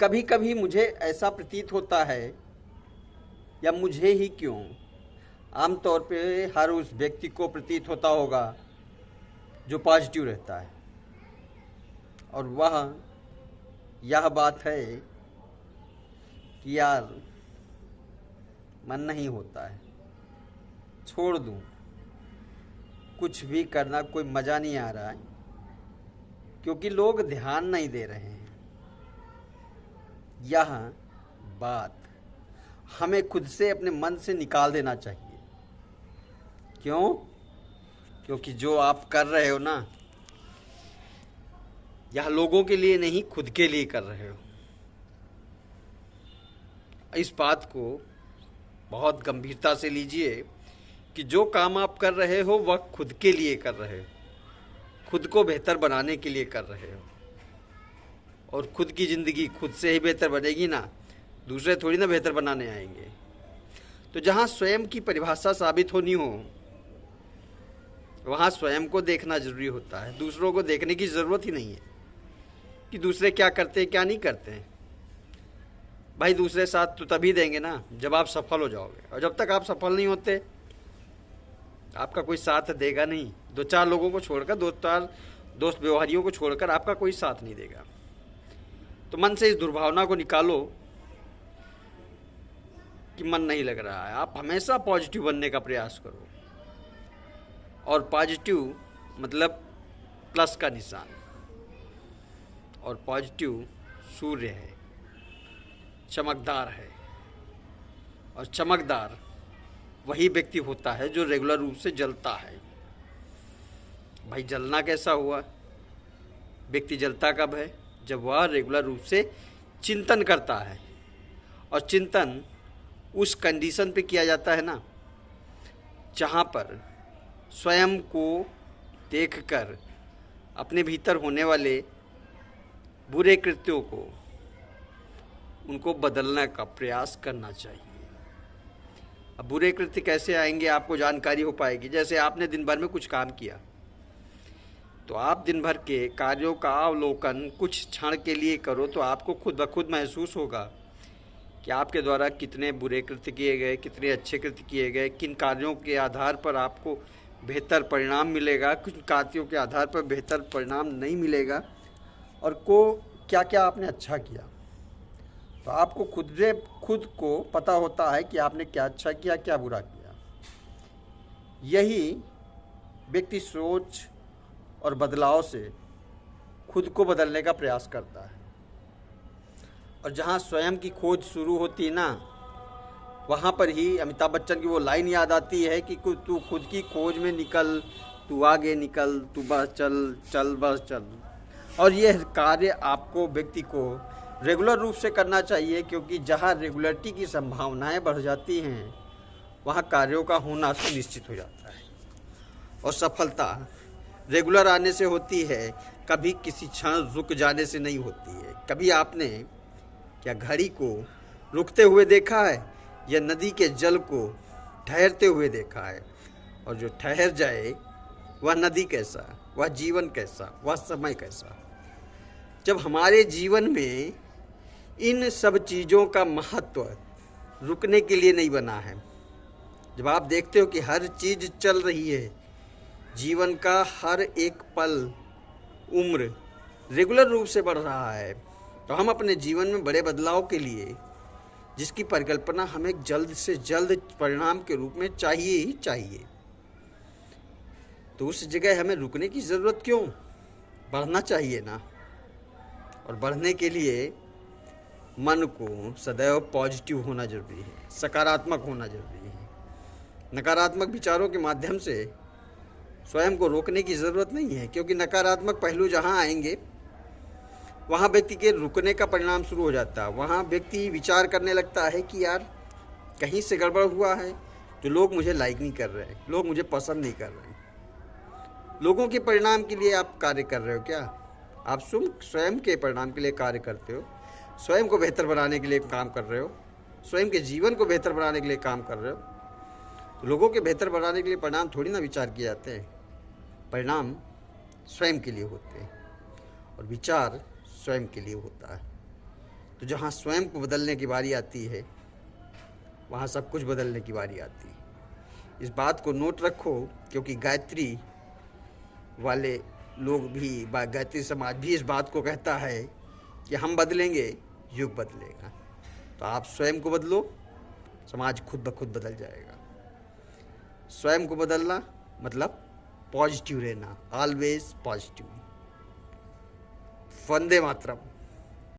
कभी कभी मुझे ऐसा प्रतीत होता है, या मुझे ही क्यों, आमतौर पे हर उस व्यक्ति को प्रतीत होता होगा जो पॉजिटिव रहता है, और वह यह बात है कि यार मन नहीं होता है, छोड़ दूं, कुछ भी करना कोई मज़ा नहीं आ रहा है, क्योंकि लोग ध्यान नहीं दे रहे हैं। यह बात हमें खुद से अपने मन से निकाल देना चाहिए। क्यों? क्योंकि जो आप कर रहे हो ना, यह लोगों के लिए नहीं, खुद के लिए कर रहे हो। इस बात को बहुत गंभीरता से लीजिए कि जो काम आप कर रहे हो वह खुद के लिए कर रहे हो, खुद को बेहतर बनाने के लिए कर रहे हो। और खुद की ज़िंदगी खुद से ही बेहतर बनेगी ना, दूसरे थोड़ी ना बेहतर बनाने आएंगे। तो जहाँ स्वयं की परिभाषा साबित होनी हो, वहाँ स्वयं को देखना जरूरी होता है। दूसरों को देखने की ज़रूरत ही नहीं है कि दूसरे क्या करते हैं क्या नहीं करते हैं। भाई दूसरे साथ तो तभी देंगे ना जब आप सफल हो जाओगे, और जब तक आप सफल नहीं होते आपका कोई साथ देगा नहीं। दो चार लोगों को छोड़कर, दो चार दोस्त व्यवहारियों को छोड़कर आपका कोई साथ नहीं देगा। तो मन से इस दुर्भावना को निकालो कि मन नहीं लग रहा है। आप हमेशा पॉजिटिव बनने का प्रयास करो, और पॉजिटिव मतलब प्लस का निशान, और पॉजिटिव सूर्य है, चमकदार है। और चमकदार वही व्यक्ति होता है जो रेगुलर रूप से जलता है। भाई जलना कैसा हुआ? व्यक्ति जलता कब है? जब वह रेगुलर रूप से चिंतन करता है। और चिंतन उस कंडीशन पे किया जाता है ना, जहाँ पर स्वयं को देखकर अपने भीतर होने वाले बुरे कृत्यों को, उनको बदलने का प्रयास करना चाहिए। अब बुरे कृत्य कैसे आएंगे आपको जानकारी हो पाएगी। जैसे आपने दिन भर में कुछ काम किया, तो आप दिन भर के कार्यों का अवलोकन कुछ क्षण के लिए करो, तो आपको खुद ब खुद महसूस होगा कि आपके द्वारा कितने बुरे कृत्य किए गए, कितने अच्छे कृत्य किए गए, किन कार्यों के आधार पर आपको बेहतर परिणाम मिलेगा, किन कार्यों के आधार पर बेहतर परिणाम नहीं मिलेगा, और क्या क्या आपने अच्छा किया। तो आपको खुद को पता होता है कि आपने क्या अच्छा किया, क्या बुरा किया। यही व्यक्ति सोच और बदलाव से खुद को बदलने का प्रयास करता है। और जहाँ स्वयं की खोज शुरू होती है ना, वहाँ पर ही अमिताभ बच्चन की वो लाइन याद आती है कि तू खुद की खोज में निकल, तू आगे निकल, तू बस चल चल बस चल। और यह कार्य आपको, व्यक्ति को रेगुलर रूप से करना चाहिए, क्योंकि जहाँ रेगुलरिटी की संभावनाएं बढ़ जाती हैं, वहाँ कार्यों का होना सुनिश्चित हो जाता है। और सफलता रेगुलर आने से होती है, कभी किसी क्षण रुक जाने से नहीं होती है। कभी आपने क्या घड़ी को रुकते हुए देखा है, या नदी के जल को ठहरते हुए देखा है? और जो ठहर जाए वह नदी कैसा, वह जीवन कैसा, वह समय कैसा। जब हमारे जीवन में इन सब चीज़ों का महत्व रुकने के लिए नहीं बना है, जब आप देखते हो कि हर चीज़ चल रही है, जीवन का हर एक पल, उम्र रेगुलर रूप से बढ़ रहा है, तो हम अपने जीवन में बड़े बदलाव के लिए, जिसकी परिकल्पना हमें जल्द से जल्द परिणाम के रूप में चाहिए ही चाहिए, तो उस जगह हमें रुकने की ज़रूरत क्यों? बढ़ना चाहिए ना। और बढ़ने के लिए मन को सदैव पॉजिटिव होना जरूरी है, सकारात्मक होना जरूरी है। नकारात्मक विचारों के माध्यम से स्वयं को रोकने की ज़रूरत नहीं है, क्योंकि नकारात्मक पहलू जहाँ आएंगे वहाँ व्यक्ति के रुकने का परिणाम शुरू हो जाता है। वहाँ व्यक्ति विचार करने लगता है कि यार कहीं से गड़बड़ हुआ है, जो लोग मुझे लाइक नहीं कर रहे हैं, लोग मुझे पसंद नहीं कर रहे हैं। लोगों के परिणाम के लिए आप कार्य कर रहे हो क्या? आप स्वयं के परिणाम के लिए कार्य करते हो, स्वयं को बेहतर बनाने के लिए काम कर रहे हो, स्वयं के जीवन को बेहतर बनाने के लिए काम कर रहे हो। तो लोगों के बेहतर बनाने के लिए परिणाम थोड़ी ना विचार किए जाते हैं। परिणाम स्वयं के लिए होते हैं, और विचार स्वयं के लिए होता है। तो जहाँ स्वयं को बदलने की बारी आती है वहाँ सब कुछ बदलने की बारी आती है। इस बात को नोट रखो, क्योंकि गायत्री वाले लोग भी, गायत्री समाज भी इस बात को कहता है कि हम बदलेंगे, युग बदलेगा। तो आप स्वयं को बदलो, समाज खुद ब खुद बदल जाएगा। स्वयं को बदलना मतलब पॉजिटिव रहना, ऑलवेज पॉजिटिव। वंदे मातरम।